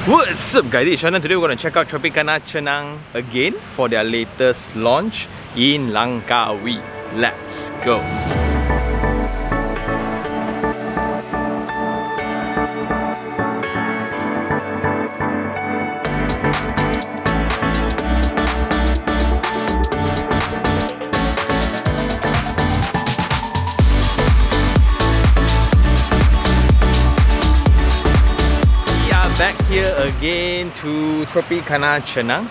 What's up guys, it's Shannon. Today we're going to check out Tropicana Cenang again for their latest launch in Langkawi. Let's go! Back here again to Tropicana Cenang,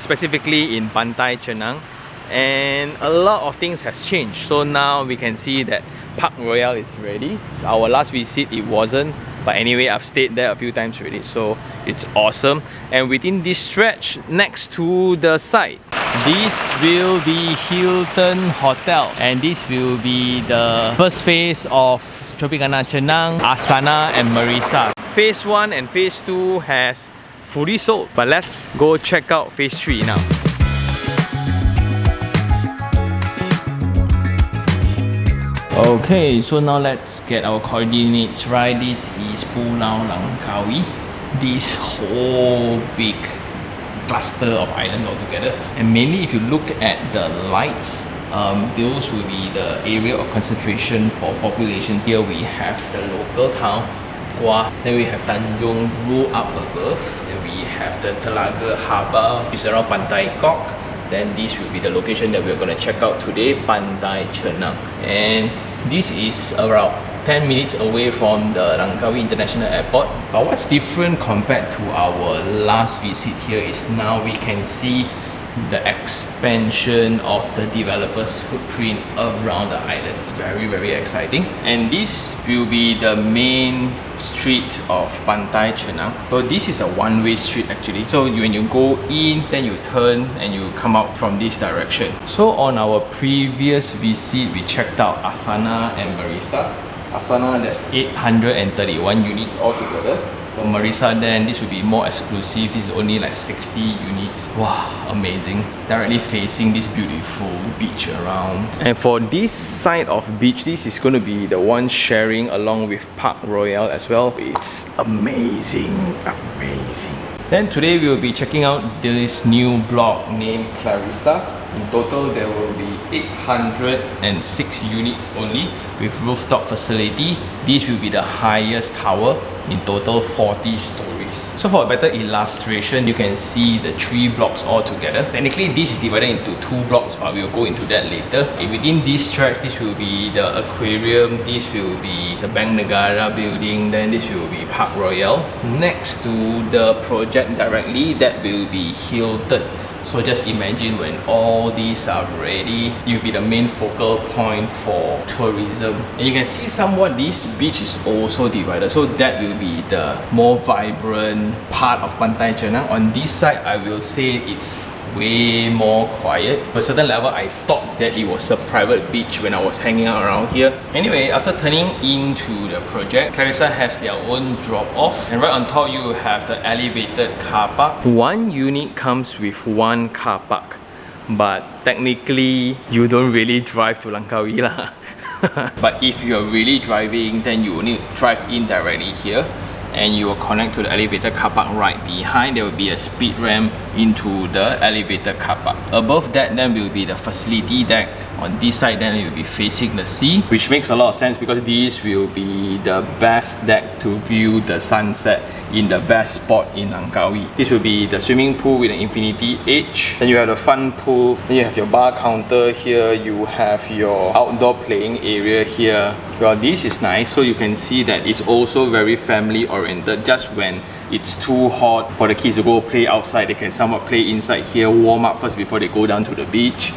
specifically in Pantai Cenang, and a lot of things has changed. So now we can see that Park Royal is ready. So our last visit it wasn't, but anyway I've stayed there a few times already, so it's awesome. And within this stretch next to the site, this will be Hilton Hotel, and this will be the first phase of Tropicana Cenang, Asana and Marisa. Phase 1 and Phase 2 has fully sold, but let's go check out Phase 3 now. Okay, so now let's get our coordinates right. This is Pulau Langkawi. This whole big cluster of islands altogether. And mainly if you look at the lights, those will be the area of concentration for population. Here we have the local town, then we have Tanjung Ru up above, then we have the Telaga Harbour, which is around Pantai Kok. Then this will be the location that we're going to check out today, Pantai Cenang. And this is around 10 minutes away from the Langkawi International Airport. But what's different compared to our last visit here is now we can see the expansion of the developer's footprint around the island. It's very exciting. And this will be the main street of Pantai Cenang. So this is a one-way street actually. So when you go in, then you turn and you come out from this direction. So on our previous visit, we checked out Asana and Marisa. Asana, there's 831 units altogether. For Marisa, then this will be more exclusive. This is only like 60 units. Wow, amazing. Directly facing this beautiful beach around. And for this side of beach, this is going to be the one sharing along with Park Royal as well. It's amazing. Then today we will be checking out this new block named Clarissa. In total, there will be 806 units only with rooftop facility. This will be the highest tower, in total 40 stories. So for a better illustration, you can see the 3 blocks all together. Technically, this is divided into 2 blocks, but we'll go into that later. And within this stretch, this will be the aquarium, this will be the Bank Negara building, then this will be Park Royal. Next to the project directly, that will be Hilton. So just imagine when all these are ready, you'll be the main focal point for tourism. And you can see somewhat this beach is also divided. So that will be the more vibrant part of Pantai Cenang. On this side, I will say it's way more quiet. To a certain level, I thought that it was a private beach when I was hanging out around here. Anyway, after turning into the project, Clarissa has their own drop-off, and right on top you have the elevated car park. One unit comes with 1 car park, but technically you don't really drive to Langkawi lah. But if you're really driving, then you will need to drive in directly here, and you will connect to the elevated car park right behind. There will be a speed ramp into the elevated car park. Above that, then will be the facility deck. On this side, then it will be facing the sea, which makes a lot of sense because this will be the best deck to view the sunset in the best spot in Langkawi. This will be the swimming pool with an infinity edge. Then you have the fun pool. Then you have your bar counter here. You have your outdoor playing area here. Well, this is nice. So you can see that it's also very family oriented. Just when it's too hot for the kids to go play outside, they can somewhat play inside here, warm up first before they go down to the beach.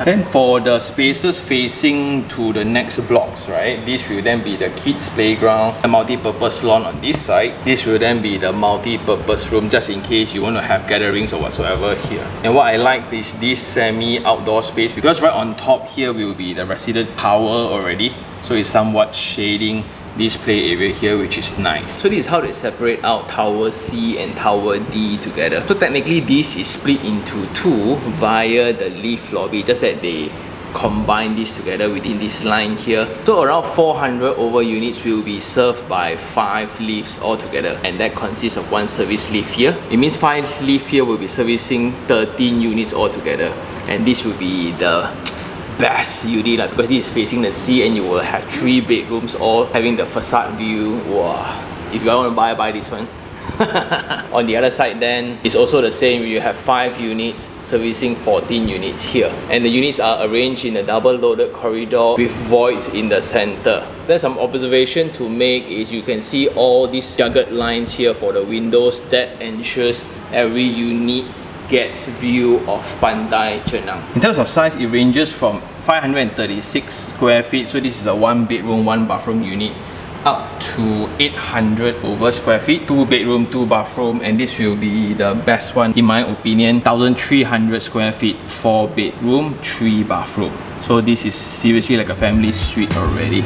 Then for the spaces facing to the next blocks, right, this will then be the kids playground, a multi-purpose lawn on this side. This will then be the multi-purpose room, just in case you want to have gatherings or whatsoever here. And what I like is this semi-outdoor space, because right on top here will be the resident tower already, so it's somewhat shading this play area here, which is nice. So this is how they separate out Tower C and Tower D together. So technically this is split into 2 via the lift lobby, just that they combine this together within this line here. So around 400 over units will be served by 5 lifts altogether, and that consists of 1 service lift here. It means 5 lifts here will be servicing 13 units altogether, and this will be the best unit because this is facing the sea, and you will have 3 bedrooms all having the facade view. Wow, if you want to buy this one. On the other side then, it's also the same. You have 5 units servicing 14 units here, and the units are arranged in a double loaded corridor with voids in the center. There's some observation to make is you can see all these jagged lines here for the windows. That ensures every unit gets view of Pantai Cenang. In terms of size, it ranges from 536 square feet, so this is a 1 bedroom 1 bathroom unit, up to 800 over square feet, 2 bedroom 2 bathroom, and this will be the best one in my opinion, 1300 square feet, 4 bedroom 3 bathroom. So this is seriously like a family suite already.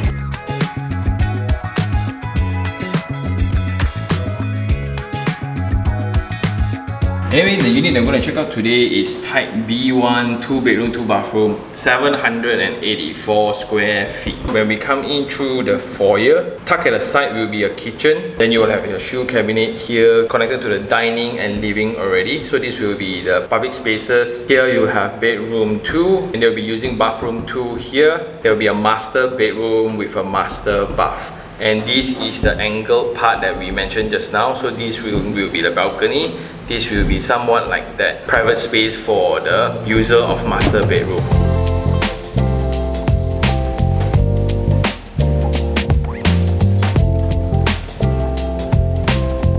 Anyway, the unit I'm going to check out today is type B1, 2 bedroom 2 bathroom, 784 square feet. When we come in through the foyer, tucked at the side will be a kitchen. Then you will have your shoe cabinet here connected to the dining and living already. So this will be the public spaces. Here you have bedroom 2, and they'll be using bathroom 2 here. There will be a master bedroom with a master bath. And this is the angled part that we mentioned just now. So this will be the balcony. This will be somewhat like that private space for the user of master bedroom.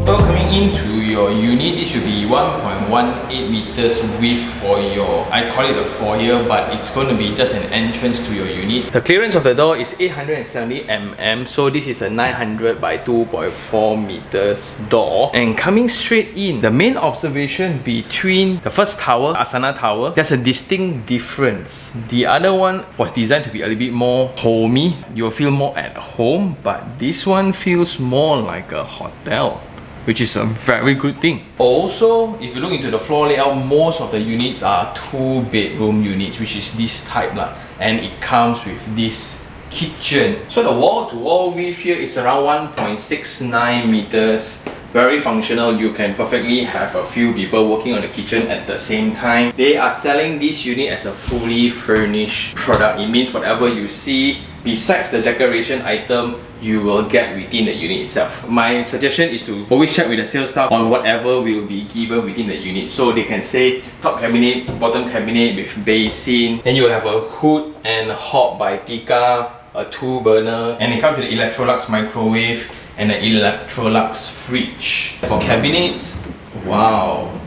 So coming into your unit, this will be 1.18 meters width for your, I call it a foyer, but it's going to be just an entrance to your unit. The clearance of the door is 870 mm, so this is a 900 by 2.4 meters door. And coming straight in, the main observation between the first tower, Asana Tower, there's a distinct difference. The other one was designed to be a little bit more homey. You'll feel more at home, but this one feels more like a hotel, which is a very good thing. Also, if you look into the floor layout, most of the units are 2 bedroom units, which is this type lah, and it comes with this kitchen. So the wall to wall width here is around 1.69 meters. Very functional. You can perfectly have a few people working on the kitchen at the same time. They are selling this unit as a fully furnished product. It means whatever you see besides the decoration item, you will get within the unit itself. My suggestion is to always check with the sales staff on whatever will be given within the unit. So they can say top cabinet, bottom cabinet with basin. Then you will have a hood and hob by Tika, a 2-burner, and it comes with an Electrolux microwave and an Electrolux fridge. For cabinets, wow,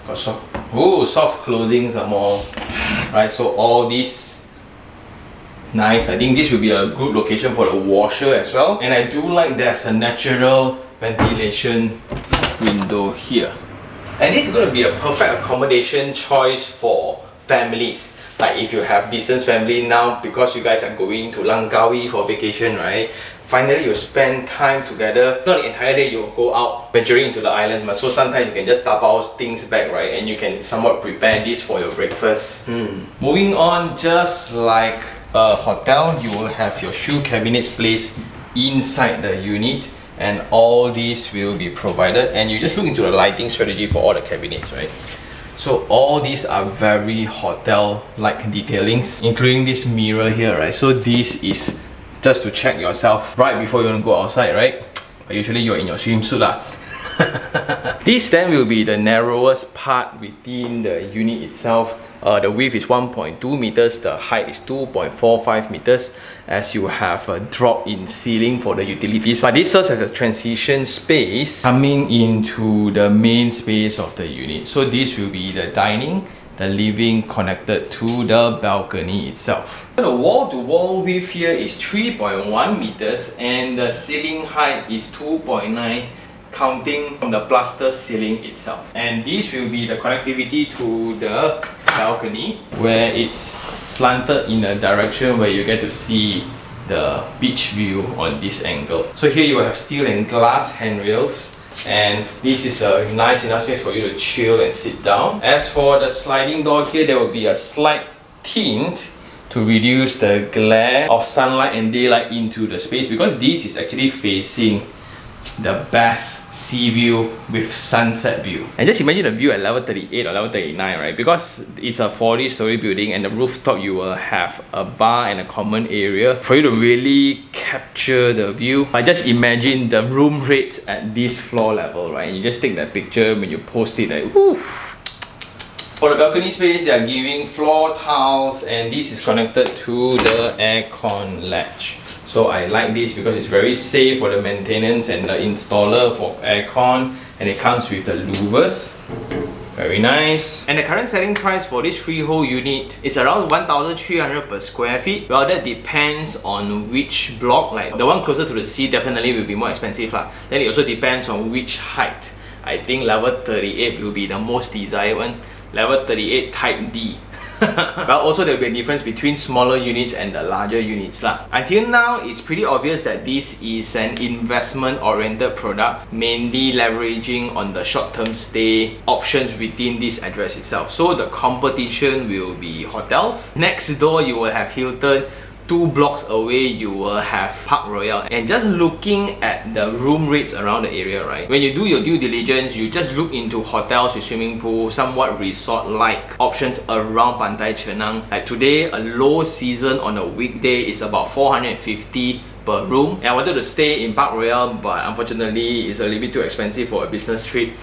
got soft closings are more, right? So all these nice. I think this will be a good location for the washer as well. And I do like there's a natural ventilation window here. And this is going to be a perfect accommodation choice for families. Like if you have distance family now, because you guys are going to Langkawi for vacation, right? Finally, you spend time together. Not the entire day you'll go out venturing into the islands, but so sometimes you can just tap out things back, right? And you can somewhat prepare this for your breakfast. Moving on, just like a hotel, you will have your shoe cabinets placed inside the unit, and all these will be provided. And you just look into the lighting strategy for all the cabinets, right? So all these are very hotel-like detailings, including this mirror here, right? So this is just to check yourself right before you want to go outside, right? But usually you're in your swimsuit lah. This then will be the narrowest part within the unit itself. The width is 1.2 meters, the height is 2.45 meters, as you have a drop in ceiling for the utilities. But this serves as a transition space coming into the main space of the unit. So this will be the dining, the living connected to the balcony itself. The wall-to-wall width here is 3.1 meters and the ceiling height is 2.9, counting from the plaster ceiling itself. And this will be the connectivity to the balcony, where it's slanted in a direction where you get to see the beach view on this angle. So here you have steel and glass handrails, and this is a nice enough space for you to chill and sit down. As for the sliding door here, there will be a slight tint to reduce the glare of sunlight and daylight into the space, because this is actually facing the best sea view with sunset view. And just imagine the view at level 38 or level 39, right? Because it's a 40-story building, and the rooftop you will have a bar and a common area for you to really capture the view. I just imagine the room rates at this floor level, right? You just take that picture when you post it, like, woof. For the balcony space, they are giving floor tiles, and this is connected to the aircon latch. So I like this because it's very safe for the maintenance and the installer for aircon, and it comes with the louvers. Very nice. And the current selling price for this freehold unit is around 1,300 per square feet. Well, that depends on which block. Like the one closer to the sea definitely will be more expensive lah. Then it also depends on which height. I think level 38 will be the most desired one. Level 38 type D. But also there will be a difference between smaller units and the larger units lah. Until now, it's pretty obvious that this is an investment oriented product, mainly leveraging on the short-term stay options within this address itself. So the competition will be hotels. Next door you will have Hilton. 2 blocks away you will have Park Royal. And just looking at the room rates around the area, right, when you do your due diligence, you just look into hotels with swimming pool, somewhat resort-like options around Pantai Cenang. Like today, a low season on a weekday is about 450 per room. And I wanted to stay in Park Royal, but unfortunately it's a little bit too expensive for a business trip.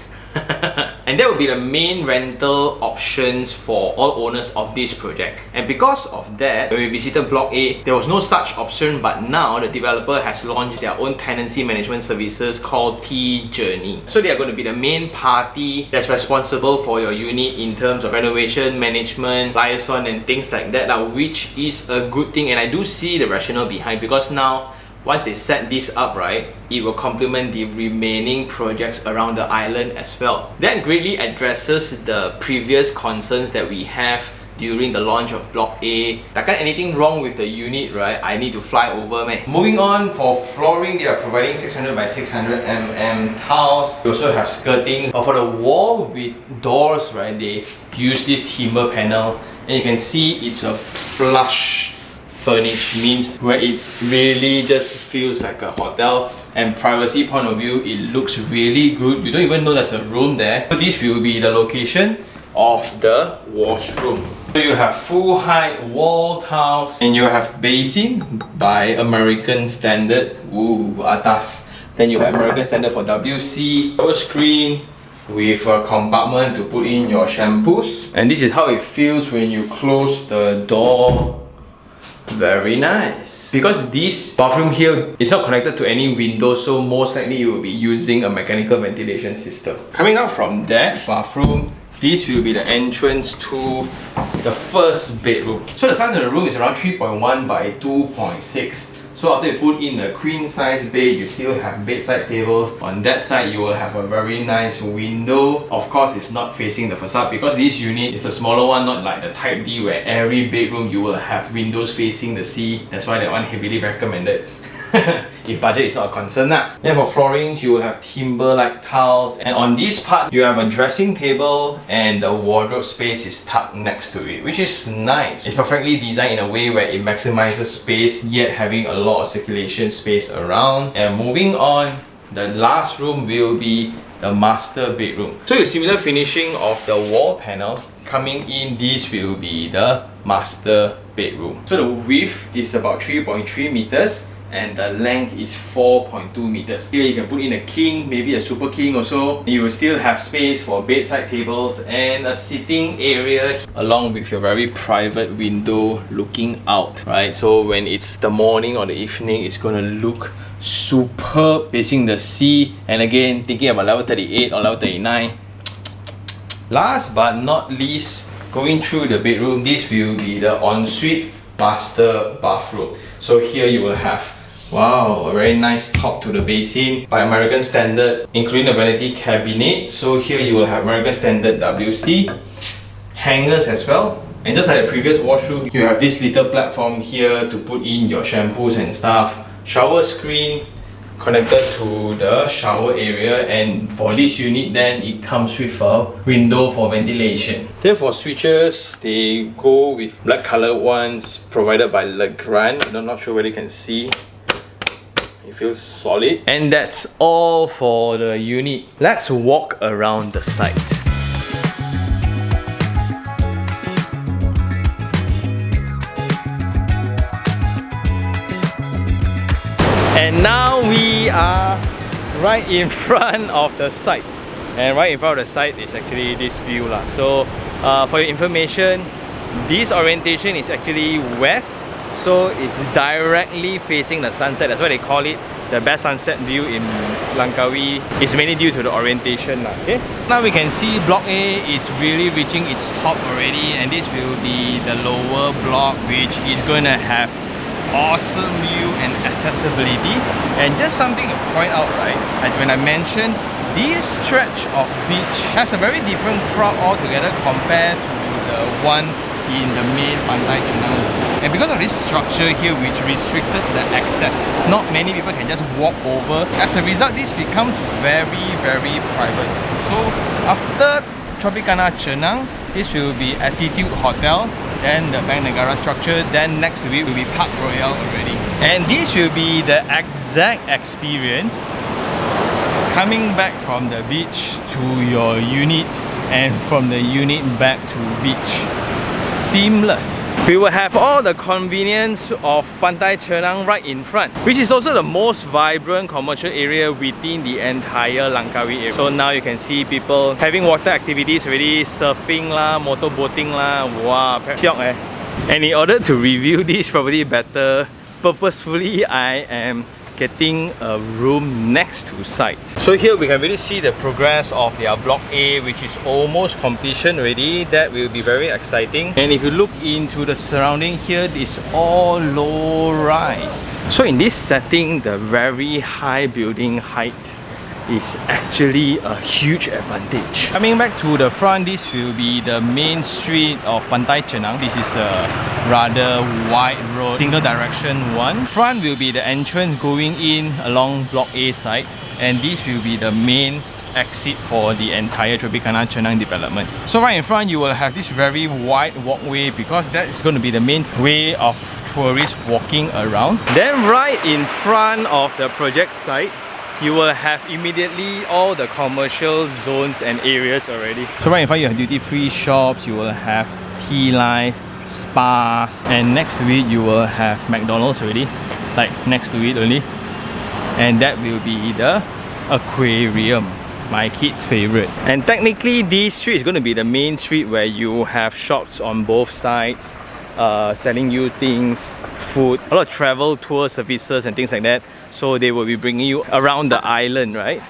And that will be the main rental options for all owners of this project. And because of that, when we visited Block A, there was no such option, but now the developer has launched their own tenancy management services called T-Journey. So they are going to be the main party that's responsible for your unit in terms of renovation, management, liaison and things like that, which is a good thing. And I do see the rationale behind, because now once they set this up, right, it will complement the remaining projects around the island as well. That greatly addresses the previous concerns that we have during the launch of Block A. Takkan anything wrong with the unit, right? I need to fly over, man. Moving on, for flooring, they are providing 600 by 600 mm tiles. They also have skirting. But for the wall with doors, right, they use this timber panel, and you can see it's a flush furnished, means where it really just feels like a hotel. And privacy point of view, it looks really good. You don't even know there's a room there. So this will be the location of the washroom. So you have full height wall tiles, and you have basin by American standard. Ooh, atas. Then you have American standard for WC, shower screen with a compartment to put in your shampoos. And this is how it feels when you close the door. Very nice. Because this bathroom here is not connected to any window, so most likely you will be using a mechanical ventilation system. Coming out from that bathroom, this will be the entrance to the first bedroom. So the size of the room is around 3.1 by 2.6. So after you put in a queen size bed, you still have bedside tables. On that side, you will have a very nice window. Of course, it's not facing the facade, because this unit is the smaller one, not like the Type D where every bedroom you will have windows facing the sea. That's why that one heavily recommended. If budget is not a concern. Then for floorings, you will have timber-like tiles, and on this part you have a dressing table, and the wardrobe space is tucked next to it, which is nice. It's perfectly designed in a way where it maximizes space, yet having a lot of circulation space around. And moving on, the last room will be the master bedroom. So with similar finishing of the wall panels, coming in, this will be the master bedroom. So the width is about 3.3 meters. And the length is 4.2 meters. Here you can put in a king, maybe a super king also. You will still have space for bedside tables and a sitting area, along with your very private window looking out, right? So when it's the morning or the evening, it's gonna look superb facing the sea. And again, thinking about level 38 or level 39. Last but not least, going through the bedroom, this will be the ensuite master bathroom. So here you will have, wow, a very nice top to the basin by American standard, including the vanity cabinet. So here you will have American standard WC, hangers as well. And just like the previous washroom, you have this little platform here to put in your shampoos and stuff, shower screen, connected to the shower area, and for this unit then it comes with a window for ventilation. Then for switches, they go with black colored ones provided by Legrand. I'm not sure whether you can see. It feels solid. And that's all for the unit. Let's walk around the site. And now we are right in front of the site. And right in front of the site is actually this view lah. So for your information, this orientation is actually west. So it's directly facing the sunset. That's why they call it the best sunset view in Langkawi. It's mainly due to the orientation. Okay? Now we can see block A is really reaching its top already, and this will be the lower block, which is going to have awesome view and accessibility. And just something to point out, right? Like when I mentioned, this stretch of beach has a very different crowd altogether compared to the one in the main Pantai Cenang. And because of this structure here which restricted the access, not many people can just walk over. As a result, this becomes very private. So after Tropicana Cenang, this will be Attitude Hotel, then the Bank Negara structure, then next to it will be Park Royal already. And this will be the exact experience coming back from the beach to your unit and from the unit back to beach. Seamless. We will have all the convenience of Pantai Cenang right in front, which is also the most vibrant commercial area within the entire Langkawi area. So now you can see people having water activities already, surfing lah, motorboating lah. Wow, siok eh. And in order to review this property better, purposefully I am getting a room next to site. So here we can really see the progress of their block A, which is almost completion already. That will be very exciting. And if you look into the surrounding here, it's all low rise. So in this setting, the very high building height is actually a huge advantage. Coming back to the front, this will be the main street of Pantai Cenang. This is a rather wide road, single direction one. Front will be the entrance going in along block A side, and this will be the main exit for the entire Tropicana Cenang development. So right in front you will have this very wide walkway, because that is going to be the main way of tourists walking around. Then right in front of the project site, you will have immediately all the commercial zones and areas already. So right in front you have duty-free shops, you will have tea life, spas, and next to it you will have McDonald's already, like next to it only. And that will be the aquarium, my kids' favorite. And technically this street is going to be the main street where you have shops on both sides, selling you things, food, a lot of travel tour services and things like that. So they will be bringing you around the island, right?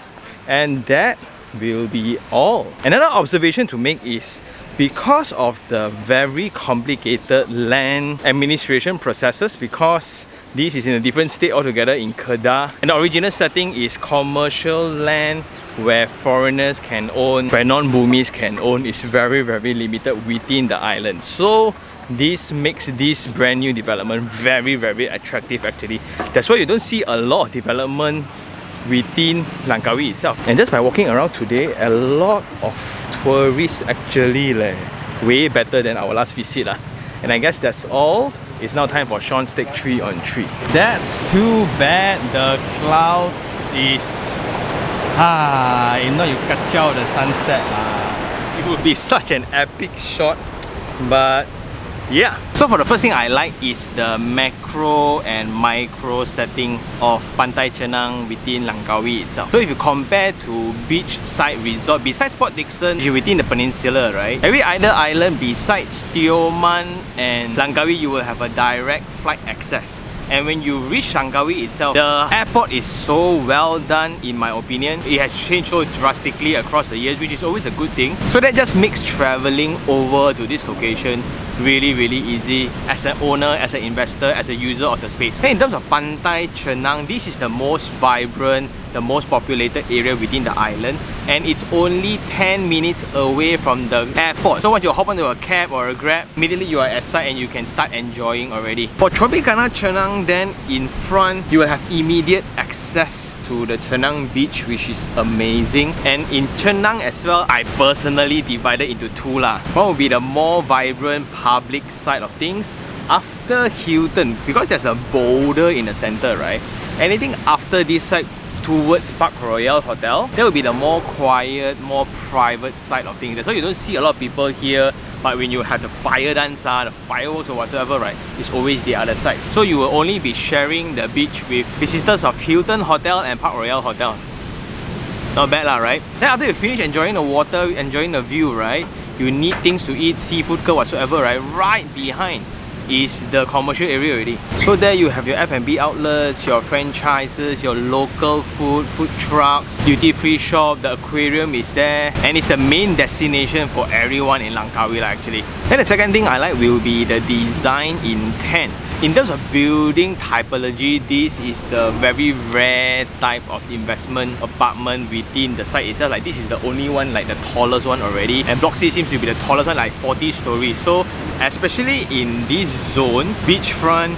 And that will be all. Another observation to make is, because of the very complicated land administration processes, because this is in a different state altogether in Kedah, and the original setting is commercial land where foreigners can own, where non-Burmese can own, is very limited within the island. So this makes this brand new development very attractive actually. That's why you don't see a lot of developments within Langkawi itself. And just by walking around today, a lot of tourists actually way better than our last visit. And I guess that's all. It's now time for Sean's Take 3 on 3. That's too bad the cloud is... if not you kacau the sunset. It would be such an epic shot. But yeah. So for the first thing I like is the macro and micro setting of Pantai Cenang within Langkawi itself. So if you compare to beachside resort, besides Port Dickson, which is within the peninsula, right? Every other island besides Tioman and Langkawi, you will have a direct flight access. And when you reach Langkawi itself, the airport is so well done in my opinion. It has changed so drastically across the years, which is always a good thing. So that just makes traveling over to this location really easy as an owner, as an investor, as a user of the space. And in terms of Pantai Cenang, this is the most vibrant, the most populated area within the island, and it's only 10 minutes away from the airport. So once you hop onto a cab or a Grab, immediately you are at site and you can start enjoying already. For Tropicana Cenang, then in front you will have immediate access to the Cenang beach, which is amazing. And in Cenang as well, I personally divided into two lah. One will be the more vibrant public side of things. After Hilton, because there's a boulder in the center, right? Anything after this side towards Park Royal Hotel, that will be the more quiet, more private side of things. That's why you don't see a lot of people here. But when you have the fire dance, the fireworks or whatsoever, right, it's always the other side. So you will only be sharing the beach with visitors of Hilton Hotel and Park Royal Hotel. Not bad lah, right? Then after you finish enjoying the water, enjoying the view, right, you need things to eat, seafood ke whatsoever, right? Right behind is the commercial area already. So there you have your F&B outlets, your franchises, your local food, food trucks, duty-free shop, the aquarium is there, and it's the main destination for everyone in Langkawi actually. Then the second thing I like will be the design intent. In terms of building typology, this is the very rare type of investment apartment within the site itself. Like this is the only one, like the tallest one already, and Block C seems to be the tallest one, like 40 stories. So especially in this zone, beachfront,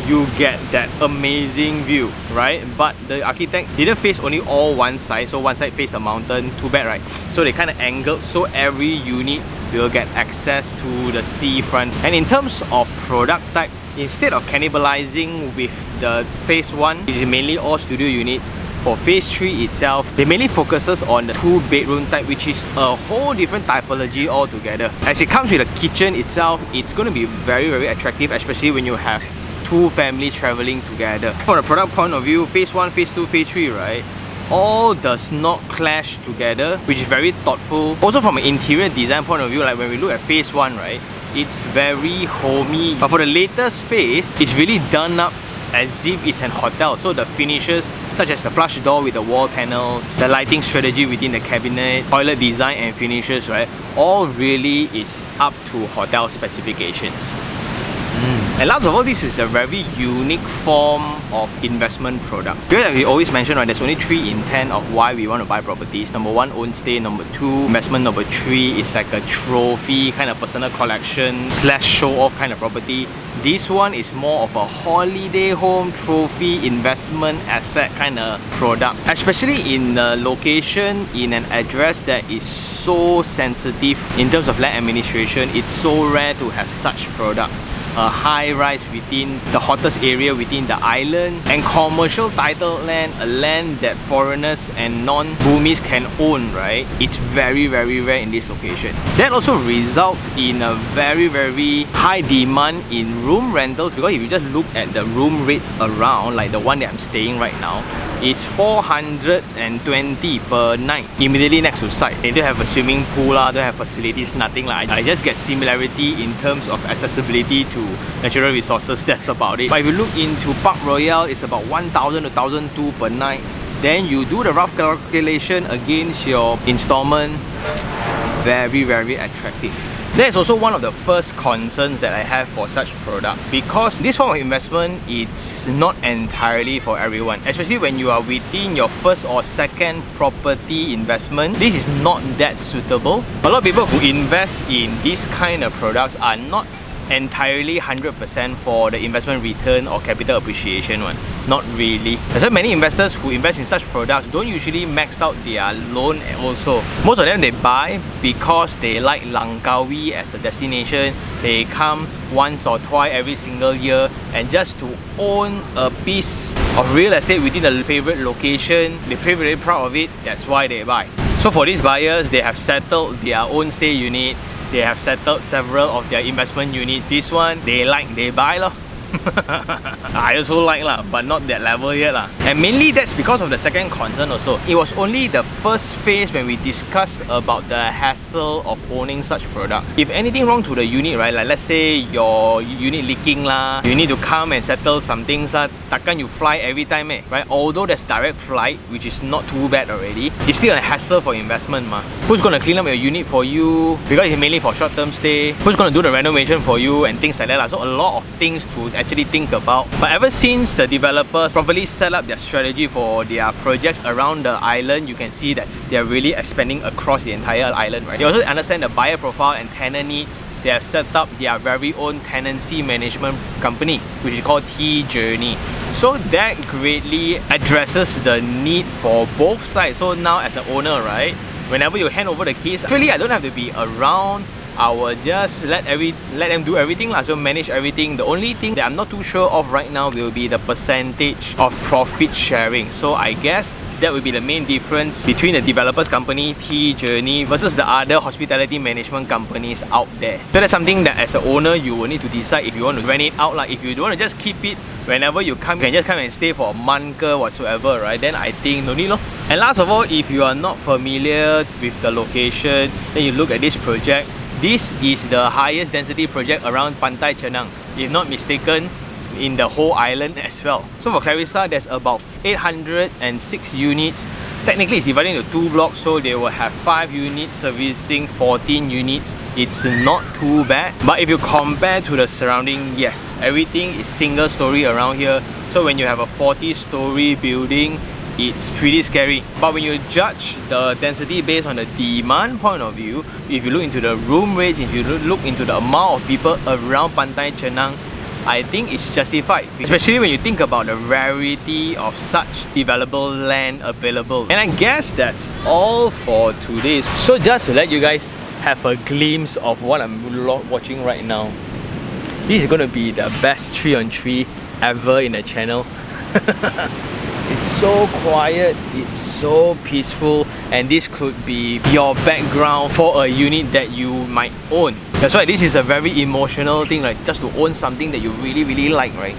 you get that amazing view, right? But the architect didn't face only all one side, so one side faced the mountain, too bad, right? So they kind of angled, so every unit will get access to the seafront. And in terms of product type, instead of cannibalizing with the phase 1, it is mainly all studio units. For phase 3 itself, they mainly focuses on the 2-bedroom type, which is a whole different typology altogether. As it comes with the kitchen itself, it's going to be very, very attractive, especially when you have two families traveling together. From a product point of view, phase 1, phase 2, phase 3, right, all does not clash together, which is very thoughtful. Also from an interior design point of view, like when we look at phase 1, right, it's very homey. But for the latest phase, it's really done up as if it's an hotel. So the finishes, such as the flush door with the wall panels, the lighting strategy within the cabinet, toilet design and finishes, right, all really is up to hotel specifications. And last of all, this is a very unique form of investment product. Because as we always mention, right, there's only 3 intent of why we want to buy properties. Number 1, own stay. Number 2, investment. Number 3 is like a trophy, kind of personal collection / show off kind of property. This one is more of a holiday home, trophy, investment, asset kind of product. Especially in a location, in an address that is so sensitive in terms of land administration. It's so rare to have such products. A high-rise within the hottest area within the island, and commercial title land, a land that foreigners and non-boomies can own, right? It's very, very rare in this location. That also results in a very, very high demand in room rentals, because if you just look at the room rates around, like the one that I'm staying right now, is 420 per night, immediately next to site. They don't have a swimming pool, don't have facilities, nothing like that. I just get similarity in terms of accessibility to natural resources, that's about it. But if you look into Park Royal, it's about 1,000 to 1,200 per night. Then you do the rough calculation against your installment, very, very attractive. That's also one of the first concerns that I have for such product, because this form of investment, it's not entirely for everyone, especially when you are within your first or second property investment. This is not that suitable. A lot of people who invest in this kind of products are not entirely 100% for the investment return or capital appreciation one. Not really. That's why many investors who invest in such products don't usually max out their loan also. Most of them, they buy because they like Langkawi as a destination. They come once or twice every single year, and just to own a piece of real estate within a favorite location, they feel very proud of it. That's why they buy. So for these buyers, they have settled their own stay unit, they have settled several of their investment units. This one, they like, they buy lor. I also like lah, but not that level yet lah. And mainly that's because of the second concern also. It was only the first phase when we discussed about the hassle of owning such product. If anything wrong to the unit, right, like let's say your unit leaking lah, you need to come and settle some things lah, takkan you fly every time right? Although there's direct flight, which is not too bad already, it's still a hassle for investment ma. Who's gonna clean up your unit for you? Because it's mainly for short-term stay. Who's gonna do the renovation for you and things like that lah. So a lot of things to actually think about. But ever since the developers properly set up their strategy for their projects around the island, you can see that they're really expanding across the entire island, right? They also understand the buyer profile and tenant needs. They have set up their very own tenancy management company, which is called T-Journey. So that greatly addresses the need for both sides. So now as an owner, right, whenever you hand over the keys, really I don't have to be around. I will just let them do everything lah, so manage everything. The only thing that I'm not too sure of right now will be the percentage of profit sharing. So I guess that would be the main difference between the developers company, T-Journey, versus the other hospitality management companies out there. So that's something that as an owner, you will need to decide if you want to rent it out. Like if you don't want to just keep it, whenever you come, you can just come and stay for a month or whatsoever, right? Then I think no need lor. And last of all, if you are not familiar with the location, then you look at this project. This is the highest density project around Pantai Cenang, if not mistaken, in the whole island as well. So for Clarissa, there's about 806 units. Technically it's divided into 2 blocks, so they will have 5 units servicing 14 units. It's not too bad. But if you compare to the surrounding, yes, everything is single story around here. So when you have a 40-story building, it's pretty scary. But when you judge the density based on the demand point of view, if you look into the room rates, if you look into the amount of people around Pantai Cenang, I think it's justified, especially when you think about the rarity of such developable land available. And I guess that's all for today. So just to let you guys have a glimpse of what I'm watching right now, this is gonna be the best 3-on-3 ever in the channel. It's so quiet, it's so peaceful, and this could be your background for a unit that you might own. That's why this is a very emotional thing, like just to own something that you really like, right?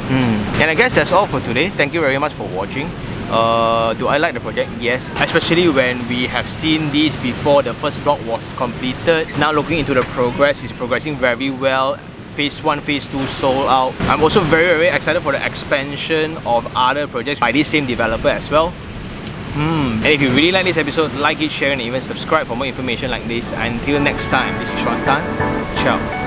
And I guess that's all for today. Thank you very much for watching. Do I like the project? Yes, especially when we have seen this before the first block was completed. Now looking into the progress, it's progressing very well. Phase 1, Phase 2 sold out. I'm also very excited for the expansion of other projects by this same developer as well. And if you really like this episode, like it, share, and even subscribe for more information like this. Until next time, this is Sean Tan. Ciao.